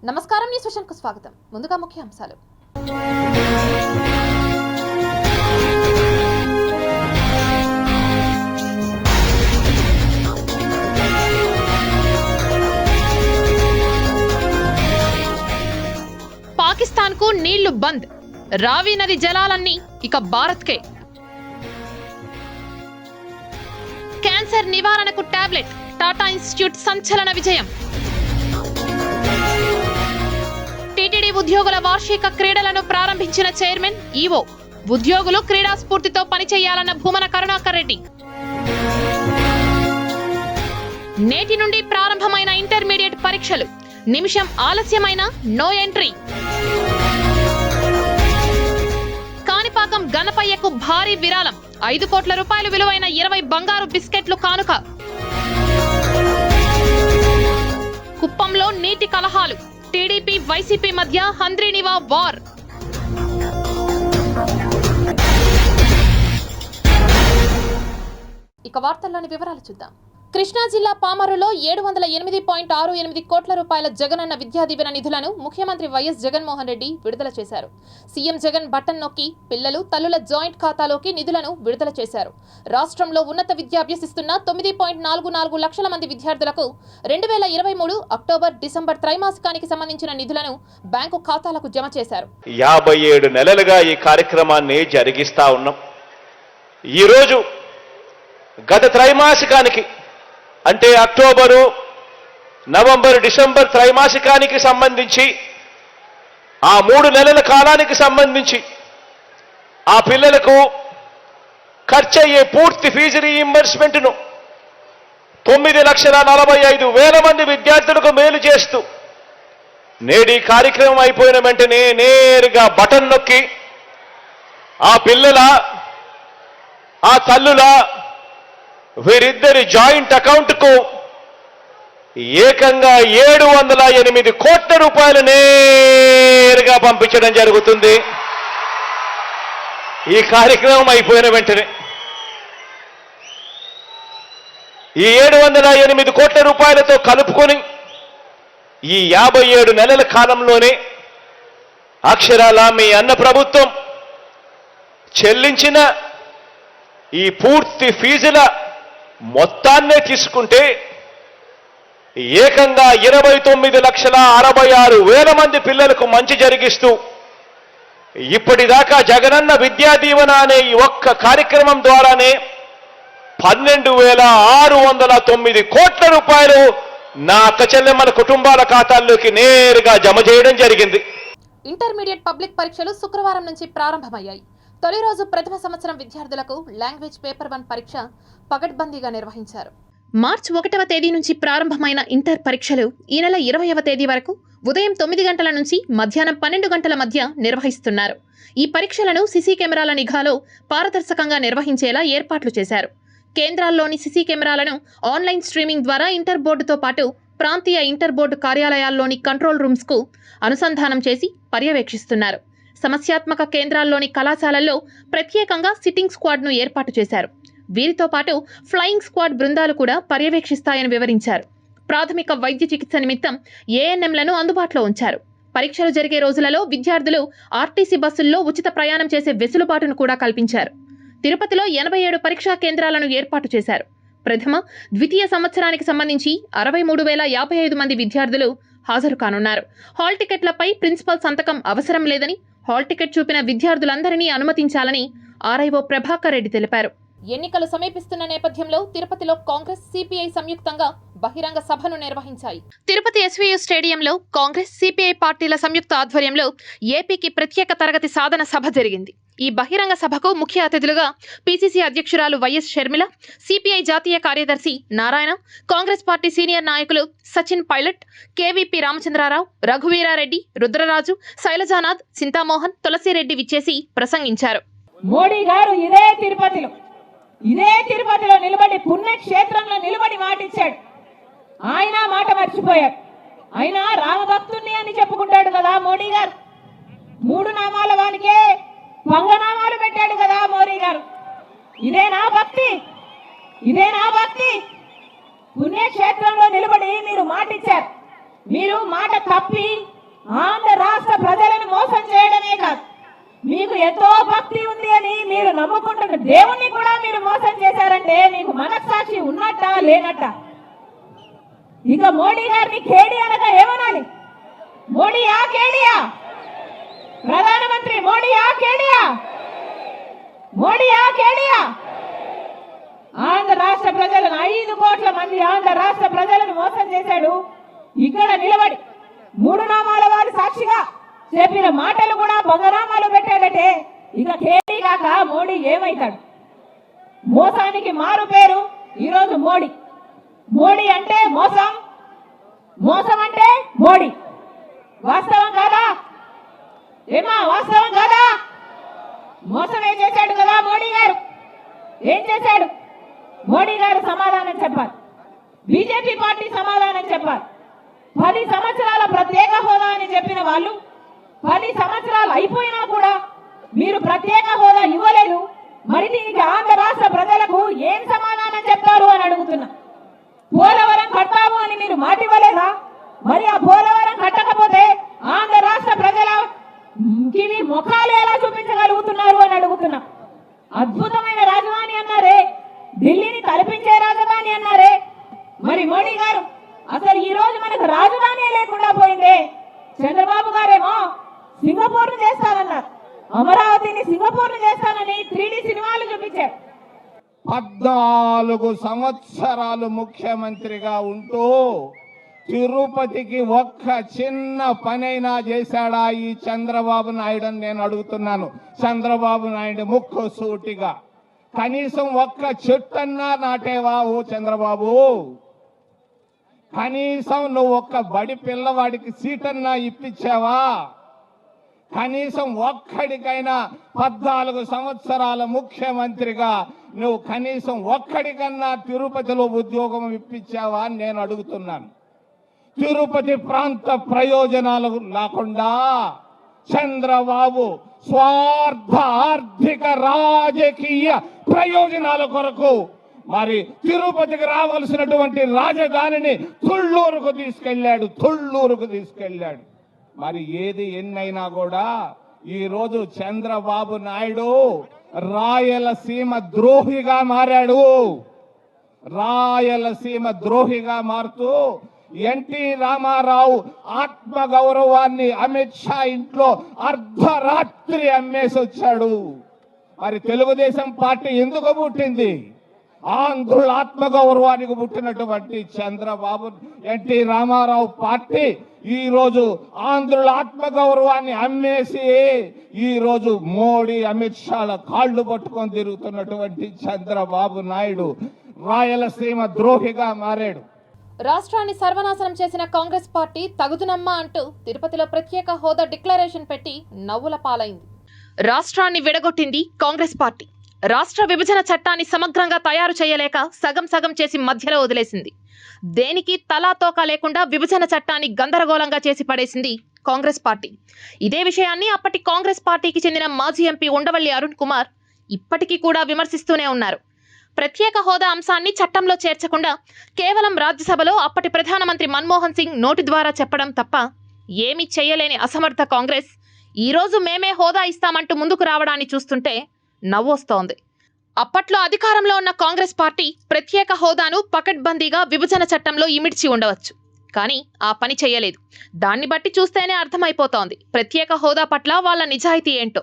నమస్కారం, news vision కు స్వాగతం. ముందుగా ముఖ్య అంశాలు. పాకిస్తాన్ కు నీళ్లు బంద్, రావి నది జలాలన్నీ ఇక భారత్కే. క్యాన్సర్ నివారణకు టాబ్లెట్, టాటా ఇన్స్టిట్యూట్ సంచలన విజయం. టీటీడీ ఉద్యోగుల వార్షిక క్రీడలను ప్రారంభించిన చైర్మన్ ఈవో, ఉద్యోగులు క్రీడా స్ఫూర్తితో పనిచేయాలన్న భూమన కరుణాకర్ రెడ్డి. నేటి నుండి ప్రారంభమైన ఇంటర్మీడియట్ పరీక్షలు, నిమిషం ఆలస్యమైన నో ఎంట్రీ. కాణిపాకం గణపయ్యకు భారీ విరాళం, 5 కోట్ల రూపాయలు విలువైన 20 బంగారు బిస్కెట్లు కానుక. కుప్పంలో నీటి కలహాలు, టీడీపీ వైసీపీ మధ్య హంద్రీనివా వార్. ఇక వార్తల్లోని వివరాలు చూద్దాం. కృష్ణా జిల్లా పామరులో 708.68 కోట్ల రూపాయల జగనన్న విద్యా దీవెన నిధులను ముఖ్యమంత్రి వైఎస్ జగన్మోహన్ రెడ్డి విడుదల చేశారు. సీఎం జగన్ బటన్ నొక్కి పిల్లలు తల్లుల జాయింట్ ఖాతాలోకి నిధులను విడుదల చేశారు. రాష్ట్రంలో ఉన్నత విద్య అభ్యసిస్తున్న 9.44 లక్షల మంది విద్యార్థులకు 2023 అక్టోబర్-డిసెంబర్ త్రైమాసికానికి సంబంధించిన నిధులను బ్యాంకు ఖాతాలకు జమ చేశారు. 57 నెలలుగా ఈ కార్యక్రమాన్ని జరిగిస్తా ఉన్నాం. ఈరోజు గత త్రైమాసికానికి అంటే అక్టోబరు, నవంబరు, డిసెంబర్ త్రైమాసికానికి సంబంధించి ఆ 3 నెలల కాలానికి సంబంధించి ఆ పిల్లలకు ఖర్చయ్యే పూర్తి ఫీజు రీయింబర్స్మెంట్ను 9,45,000 మంది విద్యార్థులకు మేలు చేస్తూ నేడి కార్యక్రమం అయిపోయిన వెంటనే నేరుగా బటన్ నొక్కి ఆ పిల్లల, ఆ తల్లుల, వీరిద్దరి జాయింట్ అకౌంట్కు ఏకంగా 708 కోట్ల రూపాయలు నేరుగా పంపించడం జరుగుతుంది. ఈ కార్యక్రమం అయిపోయిన వెంటనే ఈ 708 కోట్ల రూపాయలతో కలుపుకొని ఈ 57 నెలల కాలంలోనే అక్షరాల మీ అన్న ప్రభుత్వం చెల్లించిన ఈ పూర్తి ఫీజుల మొత్తాన్నే తీసుకుంటే ఏకంగా 29,66,000 మంది పిల్లలకు మంచి జరిగిస్తూ ఇప్పటిదాకా జగనన్న విద్యా దీవెన అనే ఈ ఒక్క కార్యక్రమం ద్వారానే 12,609 కోట్ల రూపాయలు నా అక్క చెల్లెమ్మల కుటుంబాల ఖాతాల్లోకి నేరుగా జమ చేయడం జరిగింది. ఇంటర్మీడియట్ పబ్లిక్ పరీక్షలు శుక్రవారం నుంచి ప్రారంభమయ్యాయి. తొలి రోజు ప్రథమ సంవత్సరం విద్యార్థులకు లాంగ్వేజ్ పేపర్ 1 పరీక్ష పకడ్బందీగా నిర్వహించారు. మార్చి 1వ తేదీ నుంచి ప్రారంభమైన ఇంటర్ పరీక్షలు ఈ నెల 20వ తేదీ వరకు ఉదయం 9 గంటల నుంచి మధ్యాహ్నం 12 గంటల మధ్య నిర్వహిస్తున్నారు. ఈ పరీక్షలను సీసీ కెమెరాల నిఘాలో పారదర్శకంగా నిర్వహించేలా ఏర్పాట్లు చేశారు. కేంద్రాల్లోని సీసీ కెమెరాలను ఆన్లైన్ స్ట్రీమింగ్ ద్వారా ఇంటర్ బోర్డుతో పాటు ప్రాంతీయ ఇంటర్ బోర్డు కార్యాలయాల్లోని కంట్రోల్ రూమ్స్కు అనుసంధానం చేసి పర్యవేక్షిస్తున్నారు. సమస్యాత్మక కేంద్రాల్లోని కళాశాలల్లో ప్రత్యేకంగా సిట్టింగ్ స్క్వాడ్ను ఏర్పాటు చేశారు. వీరితో పాటు ఫ్లయింగ్ స్క్వాడ్ బృందాలు కూడా పర్యవేక్షిస్తాయని వివరించారు. ప్రాథమిక వైద్య చికిత్స నిమిత్తం ఏఎన్ఎంలను అందుబాటులో ఉంచారు. పరీక్షలు జరిగే రోజులలో విద్యార్థులు ఆర్టీసీ బస్సుల్లో ఉచిత ప్రయాణం చేసే వెసులుబాటును కూడా కల్పించారు. తిరుపతిలో 87 పరీక్షా కేంద్రాలను ఏర్పాటు చేశారు. ప్రథమ, ద్వితీయ సంవత్సరానికి సంబంధించి 63,055 మంది విద్యార్థులు హాజరు కానున్నారు. హాల్ టికెట్లపై ప్రిన్సిపల్ సంతకం అవసరం లేదని, హాల్ టికెట్ చూపిన విద్యార్థులందరినీ అనుమతించాలని ఆర్ఐఓ ప్రభాకర్ రెడ్డి తెలిపారు. ఎన్నికలు సమీపిస్తున్న నేపథ్యంలో తిరుపతిలో కాంగ్రెస్, సిపిఐ సంయుక్తంగా బహిరంగ సభను నిర్వహించాయి. తిరుపతి ఎస్వీయు స్టేడియంలో కాంగ్రెస్, సిపిఐ పార్టీల సంయుక్త ఆధ్వర్యంలో ఏపీకి ప్రత్యేక తరగతి సాధన సభ జరిగింది. ఈ బహిరంగ సభకు ముఖ్య అతిథులుగా పిసిసి అధ్యక్షురాలు వైఎస్ షర్మిల, సిపిఐ జాతీయ కార్యదర్శి నారాయణ, కాంగ్రెస్ పార్టీ సీనియర్ నాయకులు సచిన్ పైలట్, కేవీపీ రామచంద్రారావు, రఘువీరారెడ్డి, రుద్రరాజు, శైలజానాథ్, సింతామోహన్, తులసిరెడ్డి విచ్చేసి ప్రసంగించారు. మోడీ గారు ఇదే తిరుపతిలో నిలబడి, పుణ్యక్షేత్రంలో నిలబడి మాటిచ్చాడు. ఆయన మాట మర్చిపోయారు. ఆయన రామభక్తుణ్ణి అని చెప్పుకుంటాడు కదా మోడీ గారు. 3 నామాల వానికే వంగనామాలు పెట్టాడు కదా మోడీ గారు. ఇదేనా భక్తి? పుణ్యక్షేత్రంలో నిలబడి మీరు మాటిచ్చారు. మీరు మాట తప్పి ఆంధ్ర రాష్ట్ర ప్రజలను మోసం చేయడమే కాదు, మీకు ఎంతో భక్తి ఉంది అని మీరు నమ్ముకుంటున్న దేవుణ్ణి కూడా మీరు మోసం చేశారంటే మీకు మనస్సాక్షి ఉన్నట్ట లేనట్ట? ఇక మోడీ గారిని కేడి అనగా ఏమనాలి? మోడీయా కేడియా? ప్రధానమంత్రి మోడీయా కేడియా? మోడీయా కేడియా? ఆంధ్ర రాష్ట్ర ప్రజలను 5 కోట్ల మంది ఆంధ్ర రాష్ట్ర ప్రజలను మోసం చేశాడు. ఇక్కడ నిలబడి 3 నామాల వారి సాక్షిగా చెప్పిన మాటలు కూడా బొంగరామాలు పెట్టాడటే ఇక కేడీ కాక మోడీ ఏమైతాడు? మోసానికి మారు పేరు ఈరోజు మోడీ. మోడీ అంటే మోసం, మోసం అంటే మోడీ. వాస్తవం కాదా? ఏమా వాస్తవం కాదా? మోసమే చేశాడు కదా మోడీ గారు. ఏం చేశాడు? మోడీ గారు సమాధానం చెప్పాలి, బీజేపీ పార్టీ సమాధానం చెప్పాలి. 10 సంవత్సరాల ప్రత్యేక హోదా అని చెప్పిన వాళ్ళు 10 సంవత్సరాలు అయిపోయినా కూడా మీరు ప్రత్యేక హోదా ఇవ్వలేదు. మరి దీనికి ఆంధ్ర రాష్ట్ర ప్రజలకు ఏం సమాధానం చెప్తారు అని అడుగుతున్నా. పోలవరం కట్టాము అని మీరు మాట ఇవ్వలేదా? మరి ఆ పోలవరం కట్టకపోతే ఆంధ్ర రాష్ట్ర ప్రజలకి ముఖాలు ఎలా చూపించగలుగుతున్నారు అని అడుగుతున్నా. అద్భుతమైన రాజధాని అన్నారే, ఢిల్లీని తలపించే రాజధాని అన్నారే. మరి మోడీ గారు అసలు ఈ రోజు మనకు రాజధాని లేకుండా పోయిందే. చంద్రబాబు గారేమో సింగపూర్ చేస్తానన్నారు, అమరావతిని సింగపూర్ చేస్తానని 3D సినిమాలు చూపించారు. 14 సంవత్సరాలు ముఖ్యమంత్రిగా ఉంటూ తిరుపతికి ఒక్క చిన్న పనైనా చేశాడా ఈ చంద్రబాబు నాయుడు అని నేను అడుగుతున్నాను. చంద్రబాబు నాయుడు ముక్కు సూటిగా కనీసం ఒక్క చెట్టన్నా నాటేవా? ఓ చంద్రబాబు, కనీసం నువ్వు ఒక్క బడి పిల్లవాడికి సీటన్నా ఇప్పించావా? కనీసం ఒక్కడికైనా 14 సంవత్సరాల ముఖ్యమంత్రిగా నువ్వు కనీసం ఒక్కడికన్నా తిరుపతిలో ఉద్యోగం ఇప్పించావా అని నేను అడుగుతున్నాను. తిరుపతి ప్రాంత ప్రయోజనాలు లేకుండా చంద్రబాబు స్వార్థ ఆర్థిక రాజకీయ ప్రయోజనాల కొరకు మరి తిరుపతికి రావాల్సినటువంటి రాజధానిని తుళ్ళూరుకు తీసుకెళ్ళాడు. మరి ఏది ఎన్నైనా కూడా ఈ రోజు చంద్రబాబు నాయుడు రాయలసీమ ద్రోహిగా మారాడు. రాయలసీమ ద్రోహిగా మారుతూ ఎన్టీ రామారావు ఆత్మగౌరవాన్ని అమిత్ షా ఇంట్లో అర్ధరాత్రి అమ్మేసి వచ్చాడు. మరి తెలుగుదేశం పార్టీ ఎందుకు పుట్టింది? ఆంధ్రుల ఆత్మగౌరవానికి పుట్టినటువంటి చంద్రబాబు ఎన్టీ రామారావు పార్టీ ఈ రోజు ఆంధ్రుల ఆత్మగౌరవాన్ని అమ్మేసి ఈ రోజు మోడీ అమిత్ షాల కాళ్ళు పట్టుకొని తిరుగుతున్నటువంటి చంద్రబాబు నాయుడు రాయలసీమ ద్రోహిగా మారాడు. రాష్ట్రాన్ని సర్వనాశనం చేసిన కాంగ్రెస్ పార్టీ తగుదునమ్మా అంటూ తిరుపతిలో ప్రత్యేక హోదా డిక్లరేషన్ పెట్టి నవ్వుల పాలైంది. రాష్ట్రాన్ని విడగొట్టింది కాంగ్రెస్ పార్టీ. రాష్ట్ర విభజన చట్టాన్ని సమగ్రంగా తయారు చేయలేక సగం చేసి మధ్యలో వదిలేసింది. దేనికి తలా తోక లేకుండా విభజన చట్టాన్ని గందరగోళంగా చేసి పడేసింది కాంగ్రెస్ పార్టీ. ఇదే విషయాన్ని అప్పటి కాంగ్రెస్ పార్టీకి చెందిన మాజీ ఎంపీ ఉండవల్లి అరుణ్ కుమార్ ఇప్పటికీ కూడా విమర్శిస్తూనే ఉన్నారు. ప్రత్యేక హోదా అంశాన్ని చట్టంలో చేర్చకుండా కేవలం రాజ్యసభలో అప్పటి ప్రధానమంత్రి మన్మోహన్ సింగ్ నోటి ద్వారా చెప్పడం తప్ప ఏమీ చేయలేని అసమర్థ కాంగ్రెస్ ఈరోజు మేమే హోదా ఇస్తామంటూ ముందుకు రావడాన్ని చూస్తుంటే నవ్వొస్తోంది. అప్పట్లో అధికారంలో ఉన్న కాంగ్రెస్ పార్టీ ప్రత్యేక హోదాను పకడ్బందీగా విభజన చట్టంలో ఇమిడ్చి ఉండవచ్చు, కానీ ఆ పని చేయలేదు. దాన్ని బట్టి చూస్తేనే అర్థమైపోతోంది ప్రత్యేక హోదా పట్ల వాళ్ళ నిజాయితీ ఏంటో.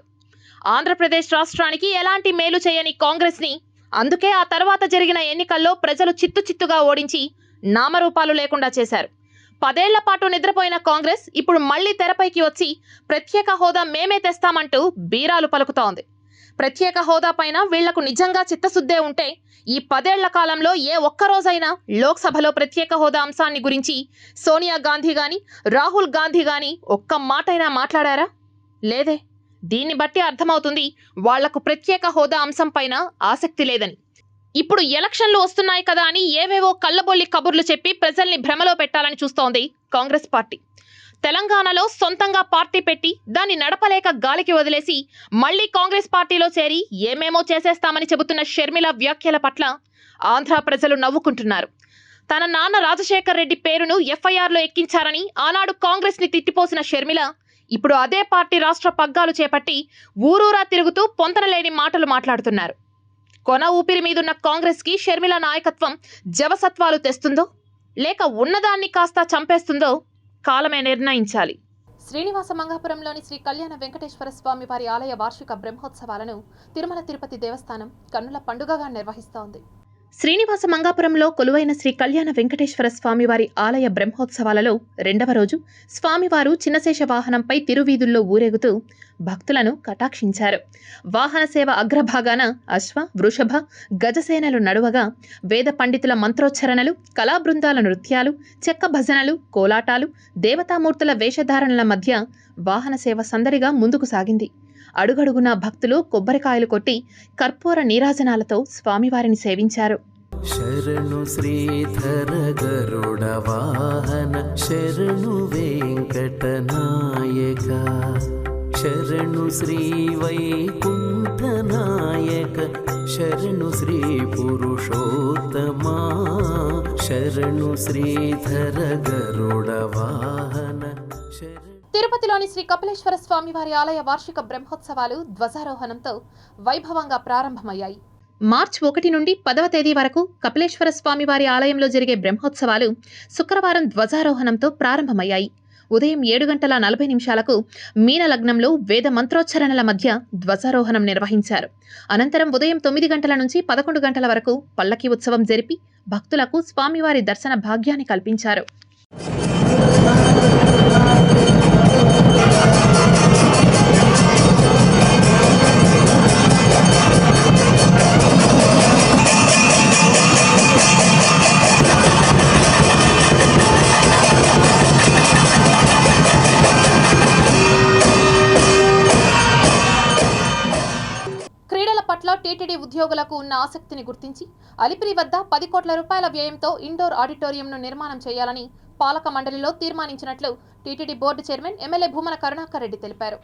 ఆంధ్రప్రదేశ్ రాష్ట్రానికి ఎలాంటి మేలు చేయని కాంగ్రెస్ని అందుకే ఆ తర్వాత జరిగిన ఎన్నికల్లో ప్రజలు చిత్తుగా ఓడించి నామరూపాలు లేకుండా చేశారు. 10 ఏళ్ల పాటు నిద్రపోయిన కాంగ్రెస్ ఇప్పుడు మళ్లీ తెరపైకి వచ్చి ప్రత్యేక హోదా మేమే తెస్తామంటూ బీరాలు పలుకుతోంది. ప్రత్యేక హోదా పైన వీళ్లకు నిజంగా చిత్తశుద్ధే ఉంటే ఈ 10 ఏళ్ల కాలంలో ఏ ఒక్కరోజైనా లోక్సభలో ప్రత్యేక హోదా అంశాన్ని గురించి సోనియా గాంధీ గాని రాహుల్ గాంధీ గాని ఒక్క మాటైనా మాట్లాడారా? లేదే. దీన్ని బట్టి అర్థమవుతుంది వాళ్లకు ప్రత్యేక హోదా అంశం పైన ఆసక్తి లేదని. ఇప్పుడు ఎలక్షన్లు వస్తున్నాయి కదా అని ఏవేవో కళ్ళబొల్లి కబుర్లు చెప్పి ప్రజల్ని భ్రమలో పెట్టాలని చూస్తోంది కాంగ్రెస్ పార్టీ. తెలంగాణలో సొంతంగా పార్టీ పెట్టి దాన్ని నడపలేక గాలికి వదిలేసి మళ్లీ కాంగ్రెస్ పార్టీలో చేరి ఏమేమో చేసేస్తామని చెబుతున్న షర్మిల వ్యాఖ్యల పట్ల ఆంధ్ర ప్రజలు నవ్వుకుంటున్నారు. తన నాన్న రాజశేఖర్ రెడ్డి పేరును ఎఫ్ఐఆర్లో ఎక్కించారని ఆనాడు కాంగ్రెస్ ని తిట్టిపోసిన షర్మిల ఇప్పుడు అదే పార్టీ రాష్ట్ర పగ్గాలు చేపట్టి ఊరూరా తిరుగుతూ పొంతనలేని మాటలు మాట్లాడుతున్నారు. కొన ఊపిరి మీదున్న కాంగ్రెస్ కి షర్మిల నాయకత్వం జవసత్వాలు తెస్తుందో లేక ఉన్నదాన్ని కాస్త చంపేస్తుందో కాలమే నిర్ణయించాలి. శ్రీనివాస మంగాపురంలోని శ్రీ కళ్యాణ వెంకటేశ్వర స్వామి వారి ఆలయ వార్షిక బ్రహ్మోత్సవాలను తిరుమల తిరుపతి దేవస్థానం కన్నుల పండుగగా నిర్వహిస్తోంది. శ్రీనివాస మంగాపురంలో కొలువైన శ్రీ కళ్యాణ వెంకటేశ్వర స్వామివారి ఆలయ బ్రహ్మోత్సవాలలో రెండవ రోజు స్వామివారు చిన్నశేష వాహనంపై తిరువీధుల్లో ఊరేగుతూ భక్తులను కటాక్షించారు. వాహన సేవ అగ్రభాగాన అశ్వ, వృషభ, గజసేనలు నడువగా వేద పండితుల మంత్రోచ్చరణలు, కళాబృందాల నృత్యాలు, చెక్క భజనలు, కోలాటాలు, దేవతామూర్తుల వేషధారణల మధ్య వాహన సేవ సందడిగా ముందుకు సాగింది. అడుగడుగున భక్తులు కొబ్బరికాయలు కొట్టి కర్పూర నీరాజనాలతో స్వామివారిని సేవించారు. శరణు శ్రీధర గరుడ వాహన శరణు వెంకట నాయక శరణు శ్రీ వైకుంఠ నాయక శరణు శ్రీ పురుషోత్తమా శరణు శ్రీధర గరుడ వాహన శరణు. తిరుపతిలోని శ్రీ కపిలేశ్వర స్వామివారి ఆలయ వార్షిక బ్రహ్మోత్సవాలు ధ్వజారోహణంతో వైభవంగా ప్రారంభమయ్యాయి. మార్చి 1 నుండి 10వ తేదీ వరకు కపిలేశ్వర స్వామివారి ఆలయంలో జరిగే బ్రహ్మోత్సవాలు శుక్రవారం ధ్వజారోహణంతో ప్రారంభమయ్యాయి. ఉదయం 7:40 మీన లగ్నంలో వేద మంత్రోచ్చరణల మధ్య ధ్వజారోహణం నిర్వహించారు. అనంతరం ఉదయం 9 గంటల నుంచి 11 గంటల వరకు పల్లకి ఉత్సవం జరిపి భక్తులకు స్వామివారి దర్శన భాగ్యాన్ని కల్పించారు. టీటీడీ ఉద్యోగులకు ఉన్న ఆసక్తిని గుర్తించి అలిపిరి వద్ద 10 కోట్ల రూపాయల వ్యయంతో ఇండోర్ ఆడిటోరియంను నిర్మాణం చేయాలని పాలక మండలిలో తీర్మానించినట్లు TTD board chairman MLA Bhumana Karunakar Reddy తెలిపారు.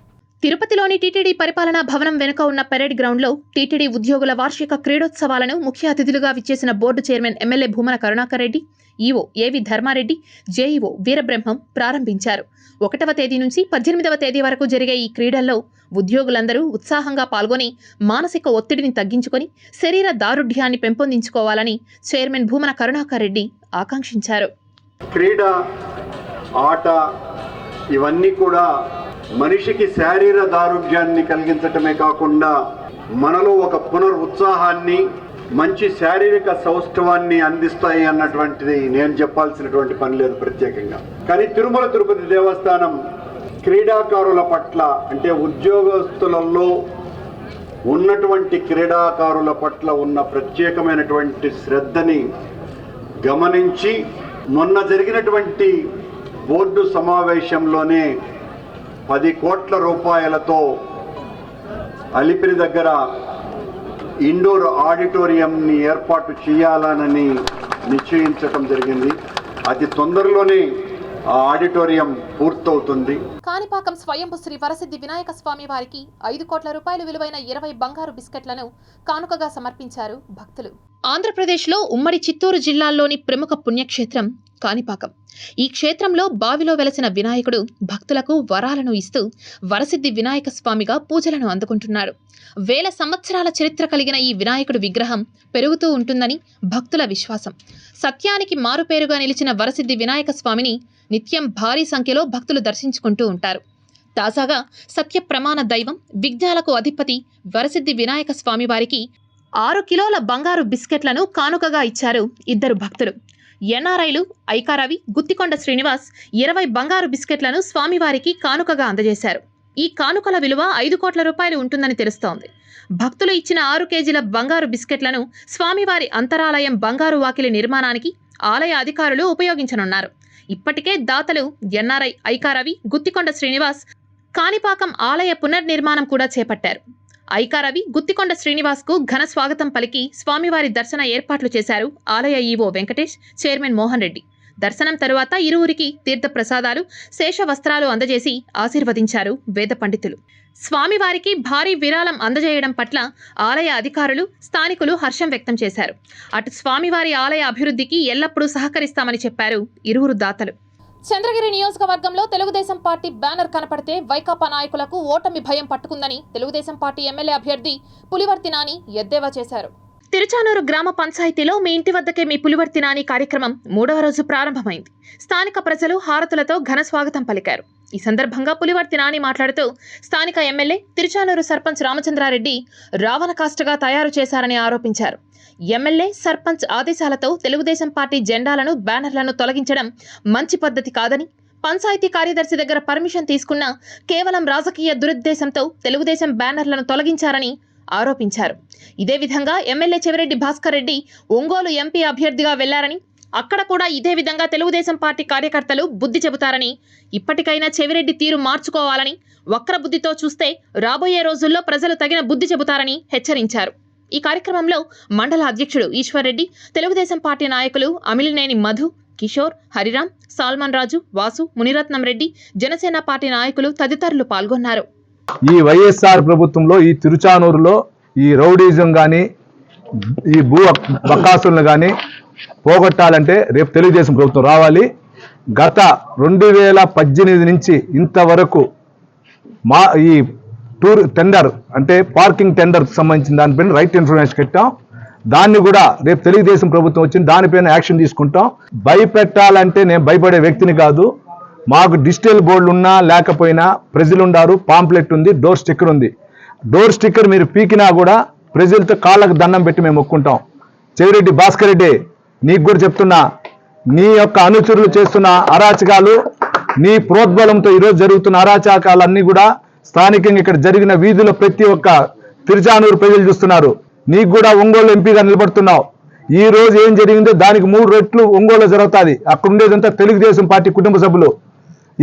తిరుపతిలోని టీటీడీ పరిపాలనా భవనం వెనుక ఉన్న పెరేడ్ గ్రౌండ్లో టీటీడీ ఉద్యోగుల వార్షిక క్రీడోత్సవాలను ముఖ్య అతిథులుగా విచ్చేసిన board chairman MLA Bhumana Karunakar Reddy, EO AV Dharma Reddy, JEO Veerabrahmam ప్రారంభించారు. 1వ తేదీ నుంచి 18వ తేదీ వరకు జరిగే ఈ క్రీడల్లో ఉద్యోగులందరూ ఉత్సాహంగా పాల్గొని మానసిక ఒత్తిడిని తగ్గించుకొని శరీర దారుఢ్యాన్ని పెంపొందించుకోవాలని చైర్మన్ భూమన కరుణాకర్ రెడ్డి ఆకాంక్షించారు. క్రీడ, ఆట ఇవన్నీ కూడా మనిషికి శారీర దారుఢ్యాన్ని కలిగించటమే కాకుండా మనలో ఒక పునరుత్సాహాన్ని, మంచి శారీరక సౌష్ఠవాన్ని అందిస్తాయి అన్నటువంటిది నేను చెప్పాల్సినటువంటి పని లేదు ప్రత్యేకంగా. కానీ తిరుమల తిరుపతి దేవస్థానం క్రీడాకారుల పట్ల, అంటే ఉద్యోగస్తులలో ఉన్నటువంటి క్రీడాకారుల పట్ల ఉన్న ప్రత్యేకమైనటువంటి శ్రద్ధని గమనించి మొన్న జరిగినటువంటి బోర్డు సమావేశంలోనే 10 కోట్ల రూపాయలతో అలిపిరి దగ్గర ఇండోర్ ఆడిటోరియంని ఏర్పాటు చేయాలనని నిశ్చయించడం జరిగింది. అతి తొందరలోనే ఆ ఆడిటోరియం పూర్తవుతుంది. కాణిపాకం స్వయంభు శ్రీ వరసిద్ధి వినాయక స్వామి వారికి 5 కోట్ల రూపాయలు విలువైన 20 బంగారు బిస్కెట్లను కానుకగా సమర్పించారు భక్తులు. ఆంధ్రప్రదేశ్లో ఉమ్మడి చిత్తూరు జిల్లాల్లోని ప్రముఖ పుణ్యక్షేత్రం కాణిపాకం. ఈ క్షేత్రంలో బావిలో వెలసిన వినాయకుడు భక్తులకు వరాలను ఇస్తూ వరసిద్ధి వినాయక స్వామిగా పూజలను అందుకుంటున్నాడు. వేల సంవత్సరాల చరిత్ర కలిగిన ఈ వినాయకుడు విగ్రహం పెరుగుతూ ఉంటుందని భక్తుల విశ్వాసం. సత్యానికి మారుపేరుగా నిలిచిన వరసిద్ధి వినాయక స్వామిని నిత్యం భారీ సంఖ్యలో భక్తులు దర్శించుకుంటూ ఉంటారు. తాజాగా సత్య ప్రమాణ దైవం, విఘ్నాలకు అధిపతి వరసిద్ధి వినాయక స్వామి వారికి 6 కిలోల బంగారు బిస్కెట్లను కానుకగా ఇచ్చారు 2 భక్తులు. ఎన్ఆర్ఐలు ఐకారవి, గుత్తికొండ శ్రీనివాస్ 20 బంగారు బిస్కెట్లను స్వామివారికి కానుకగా అందజేశారు. ఈ కానుకల విలువ 5 కోట్ల రూపాయలు ఉంటుందని తెలుస్తోంది. భక్తులు ఇచ్చిన 6 కేజీల బంగారు బిస్కెట్లను స్వామివారి అంతరాలయం బంగారు వాకిలి నిర్మాణానికి ఆలయ అధికారులు ఉపయోగించనున్నారు. ఇప్పటికే దాతలు ఎన్ఆర్ఐ ఐకారవి, గుత్తికొండ శ్రీనివాస్ కాణిపాకం ఆలయ పునర్నిర్మాణం కూడా చేపట్టారు. ఐకారవి, గుత్తికొండ శ్రీనివాస్ కు ఘన స్వాగతం పలికి స్వామివారి దర్శన ఏర్పాట్లు చేశారు ఆలయ ఈవో వెంకటేష్, చైర్మన్ మోహన్ రెడ్డి. దర్శనం తరువాత ఇరువురికి తీర్థ ప్రసాదాలు, శేష వస్త్రాలు అందజేసి ఆశీర్వదించారు వేద పండితులు. స్వామివారికి భారీ విరాళం అందజేయడం పట్ల ఆలయ అధికారులు, స్థానికులు హర్షం వ్యక్తం చేశారు. అటు స్వామివారి ఆలయ అభివృద్ధికి ఎల్లప్పుడూ సహకరిస్తామని చెప్పారు ఇరువురు దాతలు. చంద్రగిరి నియోజకవర్గంలో తెలుగుదేశం పార్టీ బ్యానర్ కనపడితే వైకాపా నాయకులకు ఓటమి భయం పట్టుకుందని తెలుగుదేశం పార్టీ ఎమ్మెల్యే అభ్యర్థి పులివర్తి నాని ఎద్దేవా చేశారు. తిరుచానూరు గ్రామ పంచాయతీలో మీ ఇంటి వద్దకే మీ పులివర్తి నాని కార్యక్రమం 3వ రోజు ప్రారంభమైంది. స్థానిక ప్రజలు హారతులతో ఘన స్వాగతం పలికారు. ఈ సందర్భంగా పులివర్తి నాని మాట్లాడుతూ స్థానిక ఎమ్మెల్యే తిరుచానూరు సర్పంచ్ రామచంద్రారెడ్డి రావణ కాస్టగా తయారు చేశారని ఆరోపించారు. ఎమ్మెల్యే, సర్పంచ్ ఆదేశాలతో తెలుగుదేశం పార్టీ జెండాలను, బ్యానర్లను తొలగించడం మంచి పద్ధతి కాదని, పంచాయతీ కార్యదర్శి దగ్గర పర్మిషన్ తీసుకున్నా కేవలం రాజకీయ దురుద్దేశంతో తెలుగుదేశం బ్యానర్లను తొలగించారని ఆరోపించారు. ఇదే విధంగా ఎమ్మెల్యే చెవిరెడ్డి భాస్కర్ రెడ్డి ఒంగోలు ఎంపీ అభ్యర్థిగా వెళ్లారని, అక్కడ కూడా ఇదే విధంగా తెలుగుదేశం పార్టీ కార్యకర్తలు బుద్ధి చెబుతారని, ఇప్పటికైనా చెవిరెడ్డి తీరు మార్చుకోవాలని, వక్ర బుద్ధితో చూస్తే రాబోయే రోజుల్లో ప్రజలు తగిన బుద్ధి చెబుతారని హెచ్చరించారు. ఈ కార్యక్రమంలో మండల అధ్యక్షుడు ఈశ్వర్రెడ్డి, తెలుగుదేశం పార్టీ నాయకులు అమిలినేని మధు, కిషోర్, హరిరామ్, సాల్మన్ రాజు, వాసు, మునిరత్నం రెడ్డి, జనసేన పార్టీ నాయకులు తదితరులు పాల్గొన్నారు. ఈ వైఎస్ఆర్ ప్రభుత్వంలో ఈ తిరుచానూరులో ఈ రౌడీజం కానీ, ఈ భూ బకాసులను కానీ పోగొట్టాలంటే రేపు తెలుగుదేశం ప్రభుత్వం రావాలి. గత 2018 నుంచి ఇంతవరకు ఈ టూర్ టెండర్ అంటే పార్కింగ్ టెండర్కి సంబంధించిన దానిపైన రైట్ ఇన్ఫర్మేషన్ పెట్టాం. దాన్ని కూడా రేపు తెలుగుదేశం ప్రభుత్వం వచ్చింది, దానిపైన యాక్షన్ తీసుకుంటాం. భయపెట్టాలంటే నేను భయపడే వ్యక్తిని కాదు. మాకు డిజిటల్ బోర్డులు ఉన్నా లేకపోయినా ప్రజలు ఉన్నారు, పాంప్లెట్ ఉంది, డోర్ స్టిక్కర్ ఉంది. డోర్ స్టిక్కర్ మీరు పీకినా కూడా ప్రజలతో కాళ్ళకు దండం పెట్టి మేము మొక్కుంటాం. చెవిరెడ్డి భాస్కర్ రెడ్డి, నీకు కూడా చెప్తున్నా, నీ యొక్క అనుచరులు చేస్తున్న అరాచకాలు, నీ ప్రోద్బలంతో ఈరోజు జరుగుతున్న అరాచకాలన్నీ కూడా స్థానికంగా ఇక్కడ జరిగిన వీధుల ప్రతి ఒక్క తిరుచానూరు ప్రజలు చూస్తున్నారు. నీకు కూడా ఒంగోలు ఎంపీగా నిలబడుతున్నావు. ఈ రోజు ఏం జరిగిందో దానికి 3 రెట్లు ఒంగోలు జరుగుతుంది. అక్కడ ఉండేదంతా తెలుగుదేశం పార్టీ కుటుంబ సభ్యులు.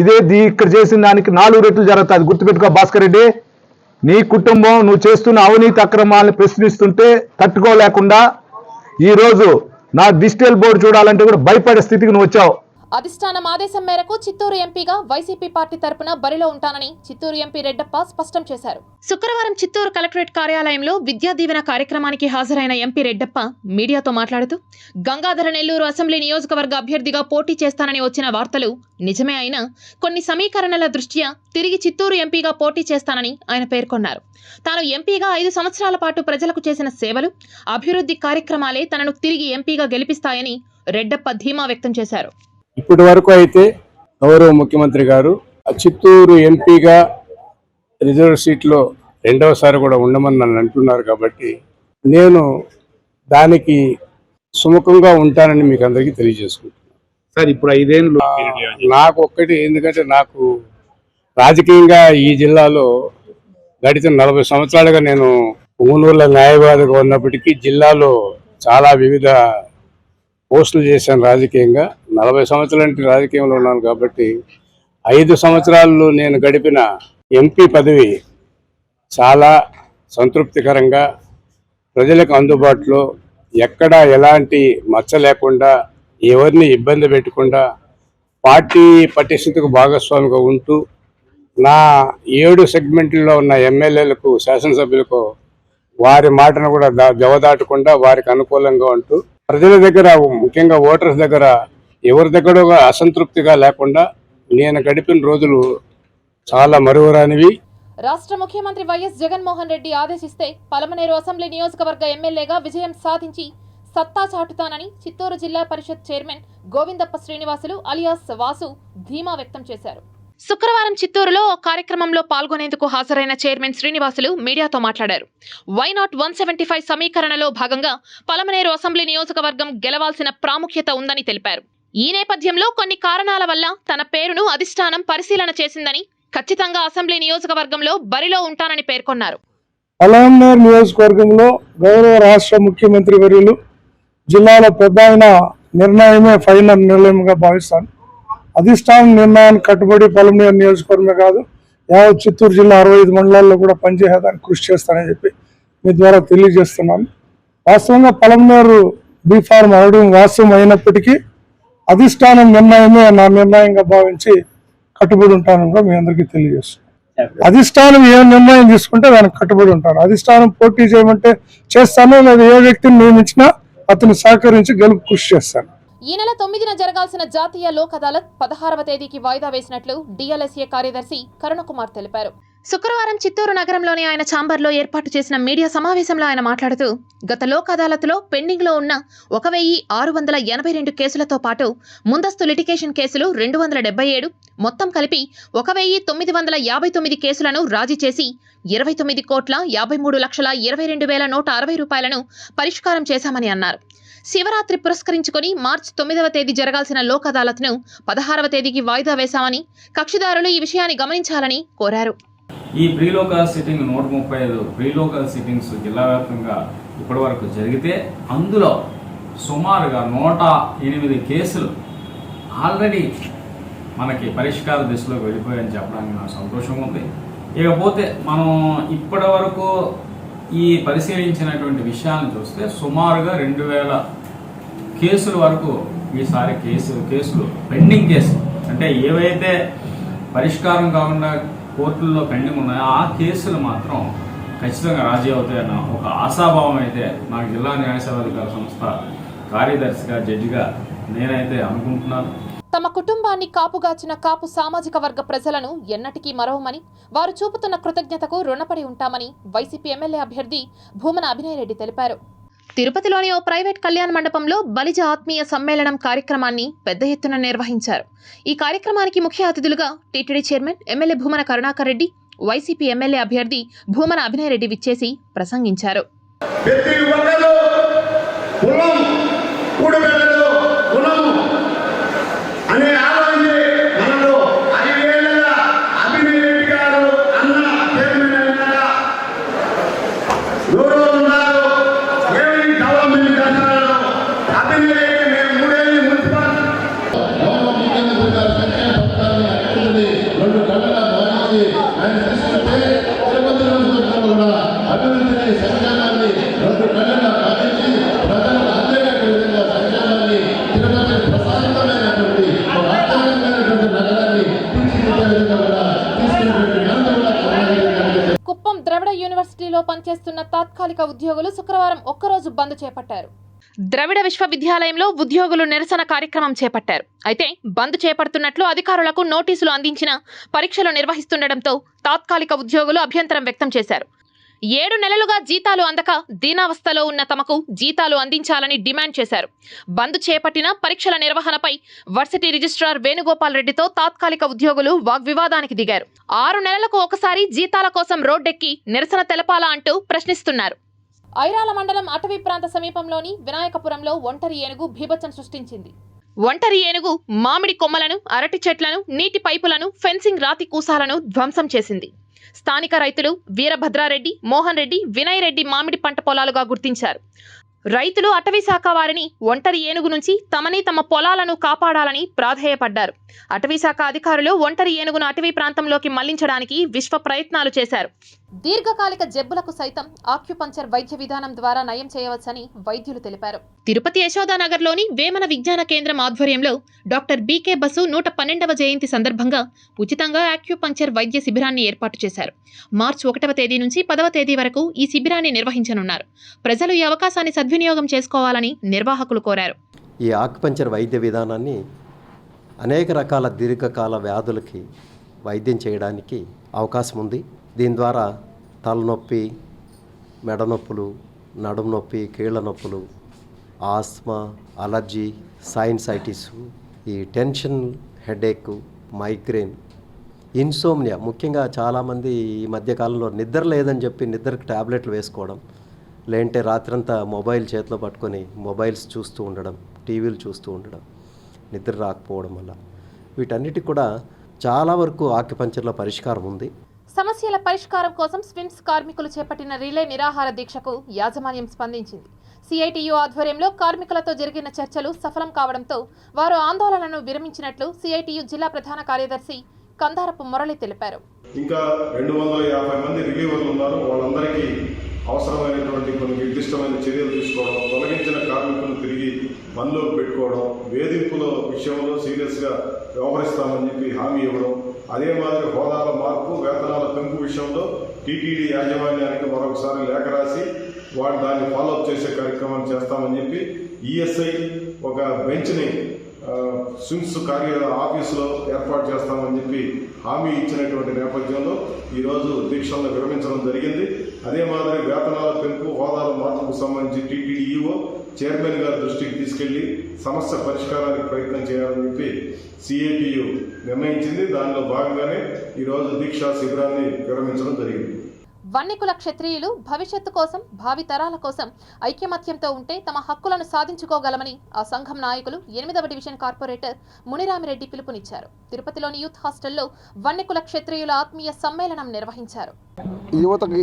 ఇదే ఇక్కడ చేసిన దానికి 4 రెట్లు జరుగుతుంది. గుర్తుపెట్టుకో భాస్కర్ రెడ్డి, నీ కుటుంబం నువ్వు చేస్తున్న అవినీతి అక్రమాలను ప్రశ్నిస్తుంటే తట్టుకోలేకుండా ఈరోజు నా డిజిటల్ బోర్డు చూడాలంటే కూడా భయపడే స్థితికి నువ్వు వచ్చావు. అధిష్టానం ఆదేశం మేరకు చిత్తూరు ఎంపీగా వైసీపీ పార్టీ తరపున బరిలో ఉంటానని చిత్తూరు ఎంపీ రెడ్డప్ప స్పష్టం చేశారు. శుక్రవారం చిత్తూరు కలెక్టరేట్ కార్యాలయంలో విద్యా దీవెన కార్యక్రమానికి హాజరైన ఎంపీ రెడ్డప్ప మీడియాతో మాట్లాడుతూ గంగాధర నెల్లూరు అసెంబ్లీ నియోజకవర్గ అభ్యర్థిగా పోటీ చేస్తానని వచ్చిన వార్తలు నిజమే అయినా కొన్ని సమీకరణల దృష్ట్యా తిరిగి చిత్తూరు ఎంపీగా పోటీ చేస్తానని ఆయన పేర్కొన్నారు. తాను ఎంపీగా 5 సంవత్సరాల పాటు ప్రజలకు చేసిన సేవలు, అభివృద్ధి కార్యక్రమాలే తనను తిరిగి ఎంపీగా గెలిపిస్తాయని రెడ్డప్ప ధీమా వ్యక్తం చేశారు. ఇప్పటి వరకు అయితే గౌరవ ముఖ్యమంత్రి గారు చిత్తూరు ఎంపీగా రిజర్వ్ సీట్లో 2వసారి కూడా ఉండమని నన్ను అంటున్నారు. కాబట్టి నేను దానికి సుముఖంగా ఉంటానని మీకు అందరికీ తెలియజేసుకుంటున్నాను. సార్, ఇప్పుడు 5 ఏళ్ళు నాకు ఒక్కటి, ఎందుకంటే నాకు రాజకీయంగా ఈ జిల్లాలో గడిచిన 40 సంవత్సరాలుగా నేను పుంగనూరులో న్యాయవాదిగా ఉన్నప్పటికీ జిల్లాలో చాలా వివిధ పోస్టులు చేశాను. రాజకీయంగా 40 సంవత్సరాల రాజకీయంలో ఉన్నాను. కాబట్టి 5 సంవత్సరాలు నేను గడిపిన ఎంపీ పదవి చాలా సంతృప్తికరంగా, ప్రజలకు అందుబాటులో, ఎక్కడా ఎలాంటి మచ్చ లేకుండా, ఎవరిని ఇబ్బంది పెట్టకుండా, పార్టీ పటిష్టతకు భాగస్వామిగా ఉంటూ, నా 7 సెగ్మెంట్లలో ఉన్న ఎమ్మెల్యేలకు, శాసనసభ్యులకు వారి మాటను కూడా జవదాటకుండా వారికి అనుకూలంగా ఉంటూ, ప్రజల దగ్గర, ముఖ్యంగా ఓటర్స్ దగ్గర ఎవరి దగ్గర అసంతృప్తిగా లేకుండా నేను గడిపిన రోజులు చాలా మరువరానివి. రాష్ట్ర ముఖ్యమంత్రి వైఎస్ జగన్మోహన్ రెడ్డి ఆదేశిస్తే పలమనేరు అసెంబ్లీ నియోజకవర్గ ఎమ్మెల్యేగా విజయం సాధించి సత్తా చాటుతానని చిత్తూరు జిల్లా పరిషత్ చైర్మన్ గోవిందప్ప శ్రీనివాసులు అలియాస్ వాసు ధీమా వ్యక్తం చేశారు. శుక్రవారం చిత్తూరులో ఓ కార్యక్రమంలో పాల్గొనేందుకు హాజరైన చైర్మన్ శ్రీనివాసులు మీడియాతో మాట్లాడారు. వైనాట్ 175 సమీకరణలో భాగంగా పలమనేరు అసెంబ్లీ నియోజకవర్గం గెలవాల్సిన ప్రాముఖ్యత ఉందని తెలిపారు. ఈ నేపథ్యంలో కొన్ని కారణాల వల్ల తన పేరును అధిష్టానం పరిశీలన చేసిందని, ఖచ్చితంగా అసెంబ్లీ నియోజకవర్గంలో బరిలో ఉంటానని పేర్కొన్నారు. పలమనేరు నియోజకవర్గంలో గౌరవ రాష్ట్ర ముఖ్యమంత్రి వర్యులు జిల్లాలో పెద్ద ఆయన నిర్ణయమే ఫైనల్ నిర్ణయంగా భావిస్తాను. అధిష్టానం నిర్ణయానికి కట్టుబడి పలమనేరు నియోజకవర్గమే కాదు, యావత్ చిత్తూరు జిల్లా 65 మండలాల్లో కూడా పనిచేయడానికి కృషి చేస్తానని చెప్పి మీ ద్వారా తెలియజేస్తున్నాను. వాస్తవంగా పలమనేరు బీఫార్మ్ అవడం వాస్తవం అయినప్పటికీ అధిష్టానం నిర్ణయమే నా నిర్ణయంగా భావించి కట్టుబడి ఉంటానని కూడా మీ అందరికీ తెలియజేస్తాను. అధిష్టానం ఏ నిర్ణయం తీసుకుంటే దానికి కట్టుబడి ఉంటాను. అధిష్టానం పోటీ చేయమంటే చేస్తాను, లేదా ఏ వ్యక్తిని నియమించినా అతను సహకరించి గెలుపు కృషి చేస్తాను. ఈ నెల 9న జరగాల్సిన జాతీయ లోక్ అదాలత్ 16వ తేదీకి వాయిదా వేసినట్లు డిఎల్ఎస్ఏ కార్యదర్శి కరుణకుమార్ తెలిపారు. శుక్రవారం చిత్తూరు నగరంలోని ఆయన ఛాంబర్లో ఏర్పాటు చేసిన మీడియా సమావేశంలో ఆయన మాట్లాడుతూ, గత లోక్ అదాలత్లో పెండింగ్లో ఉన్న 1682 కేసులతో పాటు ముందస్తు లిటిగేషన్ కేసులు 277, మొత్తం కలిపి 1959 కేసులను రాజీ చేసి 29,53,22,160 రూపాయలను పరిష్కారం చేశామని అన్నారు. శివరాత్రి పురస్కరించుకుని మార్చి 9వ తేదీ జరగాల్సిన లోక్ అదాలత్ను 16వ తేదీకి వాయిదా వేశామని, కక్షిదారులు ఈ విషయాన్ని గమనించాలని కోరారు. ఈ ప్రీలోకల్ సిట్టింగ్ 135 ప్రీలోకల్ సిట్టింగ్స్ జిల్లా వ్యాప్తంగా ఇప్పటి వరకు జరిగితే అందులో సుమారుగా 108 కేసులు ఆల్రెడీ మనకి పరిష్కార దిశలోకి వెళ్ళిపోయాయని చెప్పడానికి నాకు సంతోషం ఉంది. ఇకపోతే మనం ఇప్పటి వరకు ఈ పరిశీలించినటువంటి విషయాలను చూస్తే సుమారుగా 2000 కేసుల వరకు ఈసారి కేసులు పెండింగ్ కేసులు అంటే ఏవైతే పరిష్కారం కాకుండా కోర్టుల్లో పెండింగ్ ఉన్నాయో ఆ కేసులు మాత్రం ఖచ్చితంగా రాజీ అవుతాయన్న ఒక ఆశాభావం అయితే నాకు జిల్లా న్యాయ సేవాధికార సంస్థ కార్యదర్శిగా, జడ్జిగా నేనైతే అనుకుంటున్నాను. తమ కుటుంబాన్ని కాపుగాచిన కాపు సామాజిక వర్గ ప్రజలను ఎన్నటికీ మరవమని, వారు చూపుతున్న కృతజ్ఞతకు రుణపడి ఉంటామని వైసీపీ ఎమ్మెల్యే అభ్యర్థి భూమన అభినయ్ రెడ్డి తెలిపారు. తిరుపతిలోని ఓ ప్రైవేట్ కళ్యాణ మండపంలో బలిజ ఆత్మీయ సమ్మేళనం కార్యక్రమాన్ని పెద్ద ఎత్తున నిర్వహించారు. ఈ కార్యక్రమానికి ముఖ్య అతిథులుగా TTD chairman MLA Bhumana Karunakar Reddy, YCP MLA అభ్యర్థి భూమన అభినయ్ రెడ్డి విచ్చేసి ప్రసంగించారు. కుప్పం ద్రవిడ యూనివర్సిటీలో పనిచేస్తున్న తాత్కాలిక ఉద్యోగులు శుక్రవారం ఒక్కరోజు బంద్ చేపట్టారు. ద్రవిడ విశ్వవిద్యాలయంలో ఉద్యోగులు నిరసన కార్యక్రమం చేపట్టారు. అయితే బంద్ చేపడుతున్నట్లు అధికారులకు నోటీసులు అందించిన పరీక్షలు నిర్వహిస్తుండటంతో తాత్కాలిక ఉద్యోగులు అభ్యంతరం వ్యక్తం చేశారు. 7 నెలలుగా జీతాలు అందక దీనావస్థలో ఉన్న తమకు జీతాలు అందించాలని డిమాండ్ చేశారు. బంద్ చేపట్టిన పరీక్షల నిర్వహణపై వర్సిటీ రిజిస్ట్రార్ వేణుగోపాల్ రెడ్డితో తాత్కాలిక ఉద్యోగులు వాగ్వివాదానికి దిగారు. 6 నెలలకు ఒకసారి జీతాల కోసం రోడ్డెక్కి నిరసన తెలపాలా అంటూ ప్రశ్నిస్తున్నారు. ఐరాల మండలం అటవీ ప్రాంత సమీపంలోని వినాయకపురంలో ఒంటరి ఏనుగు బీభత్సం సృష్టించింది. ఒంటరి ఏనుగు మామిడి కొమ్మలను, అరటి చెట్లను, నీటి పైపులను, ఫెన్సింగ్ రాతి కూసాలను ధ్వంసం చేసింది. స్థానిక రైతులు వీరభద్రారెడ్డి, మోహన్ రెడ్డి, వినయ్ రెడ్డి మామిడి పంట పొలాలుగా గుర్తించారు. రైతులు అటవీ శాఖ వారిని ఒంటరి ఏనుగు నుంచి తమని తమ పొలాలను కాపాడాలని ప్రాధేయపడ్డారు. అటవీ శాఖ అధికారులు ఒంటరి ఏనుగును అటవీ ప్రాంతంలోకి మళ్లించడానికి విశ్వ ప్రయత్నాలు చేశారు. దీర్ఘకాలిక జబ్బులకు సైతం ఆక్యుపంక్చర్ వైద్య విధానం ద్వారా నయం చేయవచ్చని వైద్యులు తెలిపారు. తిరుపతి యశోదానగర్లోని వేమన విజ్ఞాన కేంద్రం ఆధ్వర్యంలో డాక్టర్ బీకే బసు 112వ జయంతి సందర్భంగా ఉచితంగా ఆక్యుపంక్చర్ వైద్య శిబిరాన్ని ఏర్పాటు చేశారు. మార్చి 1వ తేదీ నుంచి 10వ తేదీ వరకు ఈ శిబిరాన్ని నిర్వహించనున్నారు. ప్రజలు ఈ అవకాశాన్ని సద్వినియోగం చేసుకోవాలని నిర్వాహకులు కోరారు. ఈ ఆక్యుపంక్చర్ వైద్య విధానాన్ని అనేక రకాల దీర్ఘకాల వ్యాధులకి వైద్యం చేయడానికి అవకాశం ఉంది. దీని ద్వారా తలనొప్పి, మెడ నొప్పులు, నడుము నొప్పి, కీళ్ళ నొప్పులు, ఆస్మా, అలర్జీ, సైనసైటిస్, ఈ టెన్షన్, హెడేక్, మైగ్రేన్, ఇన్సోమ్నియా, ముఖ్యంగా చాలామంది ఈ మధ్యకాలంలో నిద్ర లేదని చెప్పి నిద్రకు ట్యాబ్లెట్లు వేసుకోవడం, లేదంటే రాత్రంతా మొబైల్ చేతిలో పట్టుకొని మొబైల్స్ చూస్తూ ఉండడం, టీవీలు చూస్తూ ఉండడం, నిద్ర రాకపోవడం వల్ల వీటన్నిటికి కూడా చాలా వరకు ఆక్యుపంక్చర్లో పరిష్కారం ఉంది. సమస్యల పరిష్కారం కోసం స్విమ్స్ కార్మికులు చేపట్టిన రిలే నిరాహార దీక్షకు యాజమాన్యం స్పందించింది. సిఐటియు ఆధ్వర్యంలో కార్మికులతో జరిగిన చర్చలు సఫలం కావడంతో వారు ఆందోళనను విరమించినట్లు సిఐటియు జిల్లా ప్రధాన కార్యదర్శి కందారపు మురళి తెలిపారు. ఇంకా 250 మంది రిలీవర్లు ఉన్నారు. వాళ్ళందరికీ అవసరమైనటువంటి కొన్ని నిర్దిష్టమైన చర్యలు తీసుకోవడం, తొలగించిన కార్మికులను తిరిగి పనిలోకి పెట్టుకోవడం, వేధింపుల విషయంలో సీరియస్గా వ్యవహరిస్తామని చెప్పి హామీ ఇవ్వడం, అదే మాదిరి హోదాల మార్పు, వేతనాల పెంపు విషయంలో టీటీడీ యాజమాన్యానికి మరొకసారి లేఖ రాసి దాన్ని ఫాలోఅప్ చేసే కార్యక్రమాన్ని చేస్తామని చెప్పి ఈఎస్ఐ ఒక బెంచ్ని స్విమ్స్ ఆఫీసులో ఏర్పాటు చేస్తామని చెప్పి హామీ ఇచ్చినటువంటి నేపథ్యంలో ఈరోజు దీక్షలను విరమించడం జరిగింది. అదే మాదిరి వేతనాల పెంపు, హోదాల మార్పుకు సంబంధించి టీటీడీ ఈఓ చైర్మన్ గారి దృష్టికి తీసుకెళ్లి సమస్య పరిష్కారానికి ప్రయత్నం చేయాలని చెప్పి సిఐటియు నిర్ణయించింది. దానిలో భాగంగానే ఈరోజు దీక్షా శిబిరాన్ని విరమించడం జరిగింది. వన్నికుల క్షత్రియులు భవిష్యత్తు కోసం, భావి తరాల కోసం ఐక్యమత్యంతో ఉంటే తమ హక్కులను సాధించుకోగలమని ఆ సంఘం నాయకులు 8వ డివిజన్ కార్పొరేటర్ మునిరామిరెడ్డి పిలుపునిచ్చారు. తిరుపతిలోని యూత్ హాస్టల్లో వన్నికుల క్షత్రియుల ఆత్మీయ సమ్మేళనం నిర్వహించారు. యువతకి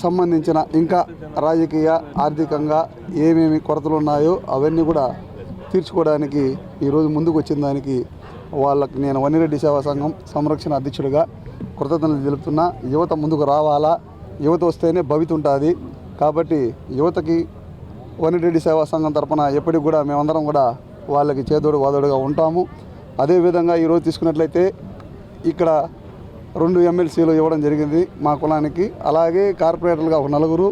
సంబంధించిన ఇంకా రాజకీయ, ఆర్థికంగా ఏమేమి కొరతలు ఉన్నాయో అవన్నీ కూడా తీర్చుకోవడానికి ఈరోజు ముందుకు వచ్చిన దానికి వాళ్ళకి నేను వన్నిరెడ్డి సేవా సంఘం సంరక్షణ అధ్యక్షుడిగా కృతజ్ఞతలు తెలుపుతున్నా. యువత ముందుకు రావాలా, యువత వస్తేనే భవిత ఉంటుంది. కాబట్టి యువతకి వన్నిరెడ్డి సేవా సంఘం తరఫున ఎప్పటికి కూడా మేమందరం కూడా వాళ్ళకి చేదోడు వాదోడుగా ఉంటాము. అదేవిధంగా ఈరోజు తీసుకున్నట్లయితే ఇక్కడ 2 ఎమ్మెల్సీలు ఇవ్వడం జరిగింది మా కులానికి. అలాగే కార్పొరేటర్లుగా ఒక 4,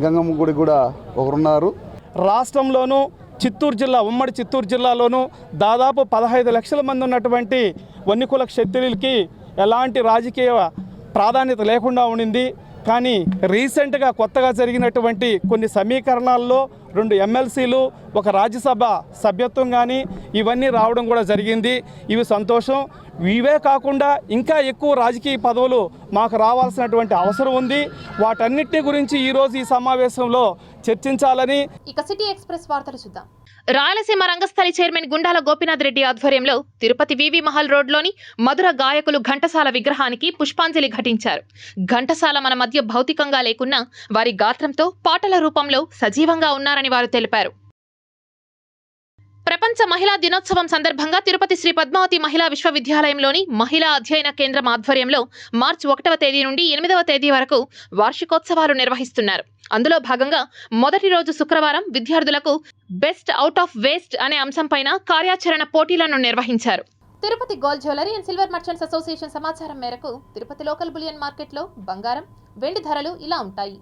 గంగమ్మ గుడి కూడా ఒకరున్నారు. రాష్ట్రంలోనూ చిత్తూరు జిల్లా, ఉమ్మడి చిత్తూరు జిల్లాలోనూ దాదాపు 15 లక్షల మంది ఉన్నటువంటి వన్నికుల క్షత్రియులకి ఎలాంటి రాజకీయ ప్రాధాన్యత లేకుండా ఉండింది. కానీ రీసెంట్గా కొత్తగా జరిగినటువంటి కొన్ని సమీకరణాల్లో 2 ఎమ్మెల్సీలు, ఒక రాజ్యసభ సభ్యత్వం కానీ ఇవన్నీ రావడం కూడా జరిగింది. ఇవి సంతోషం. ఇవే కాకుండా ఇంకా ఎక్కువ రాజకీయ పదవులు మాకు రావాల్సినటువంటి అవసరం ఉంది. వాటన్నిటి గురించి ఈరోజు ఈ సమావేశంలో చర్చించాలని. ఇక సిటీ ఎక్స్ప్రెస్ వార్తలు చూద్దాం. రాయలసీమ రంగస్థలి చైర్మన్ గుండాల గోపీనాథ్ రెడ్డి ఆధ్వర్యంలో తిరుపతి వివి మహల్ రోడ్లోని మధుర గాయకులు ఘంటసాల విగ్రహానికి పుష్పాంజలి ఘటించారు. ఘంటసాల మన మధ్య భౌతికంగా లేకున్నా వారి గాత్రంతో పాటల రూపంలో సజీవంగా ఉన్నారని వారు తెలిపారు. ప్రపంచ మహిళా దినోత్సవం సందర్భంగా తిరుపతి శ్రీ పద్మావతి మహిళా విశ్వవిద్యాలయంలోని మహిళా అధ్యయన కేంద్రం ఆధ్వర్యంలో మార్చి 1వ తేదీ నుండి 8వ తేదీ వరకు వార్షికోత్సవాలు నిర్వహిస్తున్నారు. అందులో భాగంగా మొదటి రోజు శుక్రవారం విద్యార్థులకు బెస్ట్ అవుట్ ఆఫ్ వేస్ట్ అనే అంశంపైన కార్యాచరణ పోటీలను నిర్వహించారు. Tirupati gold jewellery and silver merchants association సమాచారం మేరకు తిరుపతి లోకల్ బులియన్ మార్కెట్లో బంగారం, వెండి ధరలు ఇలా ఉంటాయి.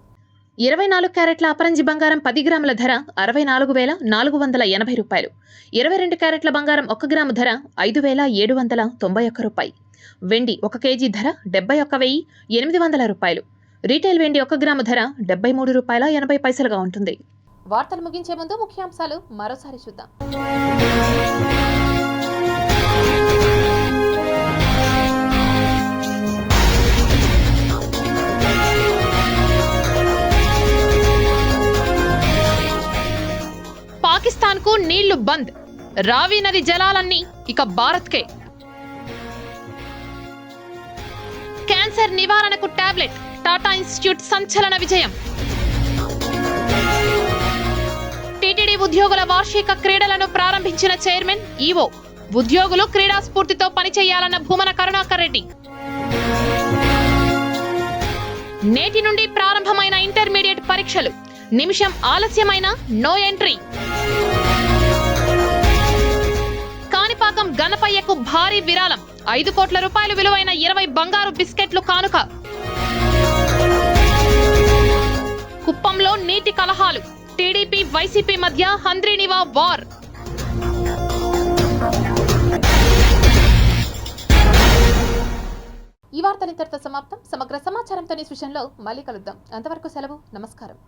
24 క్యారెట్ల అపరంజి బంగారం 10 గ్రాముల ధర 64,480 రూపాయలు. 22 క్యారెట్ల బంగారం 1 గ్రాము ధర 5,791 రూపాయి. వెండి 1 కేజీ ధర 71,800 రూపాయలు. రీటైల్ వెండి 1 గ్రాము ధర 73 రూపాయల 80 పైసలుగా ఉంటుంది. వార్తలు ముగించే ముందు ముఖ్యాంశాలు మరోసారి చూద్దాం. పాకిస్తాన్కు నీళ్లు బంద్, రావి నది జలాలన్నీ ఇక భారత్కే. క్యాన్సర్ నివారణకు టాబ్లెట్, టాటా ఇన్స్టిట్యూట్ సంచలన విజయం. టీటీడీ ఉద్యోగుల వార్షిక క్రీడలను ప్రారంభించిన చైర్మన్, ఈవో. ఉద్యోగులు క్రీడా స్ఫూర్తితో పనిచేయాలన్న భూమన కరుణాకర్ రెడ్డి. నేటి నుండి ప్రారంభమైన ఇంటర్మీడియట్ పరీక్షలు, నిమిషం ఆలస్యమైన నో ఎంట్రీ. కాణిపాకం గణపయ్యకు భారీ విరాళం, 5 కోట్ల రూపాయలు విలువైన 20 బంగారు బిస్కెట్లు కానుక. కుప్పంలో నీటి కలహాలు, టీడీపీ వైసీపీ మధ్య హంద్రీనివా వార్. ఈ వార్తలు ఇంతటితో సమాప్తం. సమగ్ర సమాచారంతో న్యూస్ విషయంలో మళ్ళీ కలుద్దాం. అంతవరకు సెలవు, నమస్కారం.